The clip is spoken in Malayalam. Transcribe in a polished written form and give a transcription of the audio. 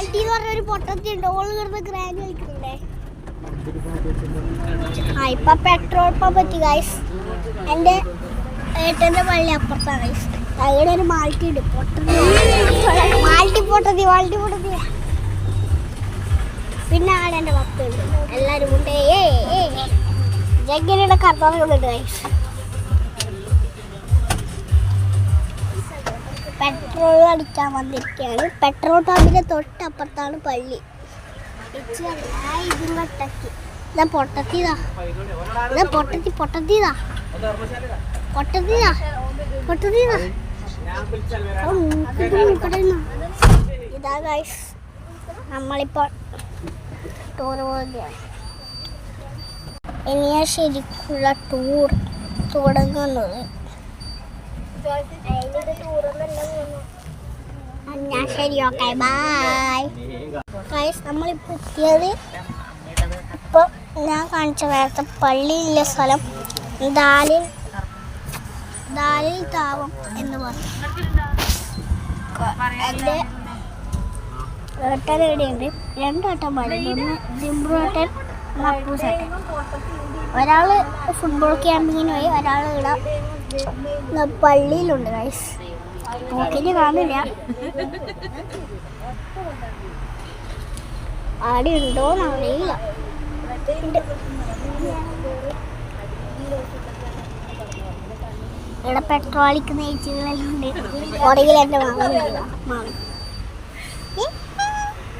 മാൾട്ടി എന്ന് പറഞ്ഞൊരു പൊട്ടത്തി ഉണ്ട്. ഓള് കിടന്ന് ഗ്രാൻഡ് കളിക്കുന്നുണ്ടേ. ഇപ്പൊ പെട്രോൾ പമ്പ് എത്തി ഗൈസ്. എൻ്റെ ഏട്ടൻ്റെ പള്ളി അപ്പുറത്താണ് ഗൈസ്. അവിടെ ഒരു മാൾട്ടി ഉണ്ട്. മാൾട്ടി പൊട്ടത്തി. പിന്നെ ആടെ എൻ്റെ മക്കളുണ്ട്. എല്ലാവരും ഉണ്ട്. ജഗ്ഗിനിയുടെ കർത്താവുകളുണ്ട് ഗൈസ്. പെട്രോൾ അടിക്കാൻ വന്നിരിക്കുകയാണ്. പെട്രോൾ പമ്പിൻ്റെ തൊട്ടപ്പുറത്താണ് പള്ളി. ഇതും കട്ടക്കി. ഇതാ പൊട്ടത്തിതാ. ഇതാ ഗൈസ്, നമ്മളിപ്പോൾ ടൂർ പോവുകയാണ്. ഇനിയാ ശരിക്കുള്ള ടൂർ തുടങ്ങുന്നത്. ഞാൻ ശരി, ഓക്കെ, ബൈ ഗൈസ്. നമ്മളിപ്പോൾ എത്തിയത് ഇപ്പോൾ ഞാൻ കാണിച്ച നേരത്തെ പള്ളിയിലെ സ്ഥലം ദാലിൽ താവം എന്ന് പറഞ്ഞു. എൻ്റെ ഏട്ടൻ എവിടെയുണ്ട്? രണ്ടേട്ടന്മാരുണ്ട്. ഒന്ന് ജിംബ്രേട്ടൻ, മപ്പൂസേട്ടൻ. ഒരാൾ ഫുട്ബോൾ ക്യാമ്പിങ്ങിന് പോയി, ഒരാൾ ഇവിടെ പള്ളിയിലുണ്ട് ഗൈസ്. പോക്കിന് കാണില്ല. ആടെ ഉണ്ടോന്ന് അറിയില്ല. ഇവിടെ പെട്രോൾ അടിക്കുന്ന ഏച്ചികളെല്ലാം ഉണ്ട്. പുറകിൽ എൻ്റെ മാമ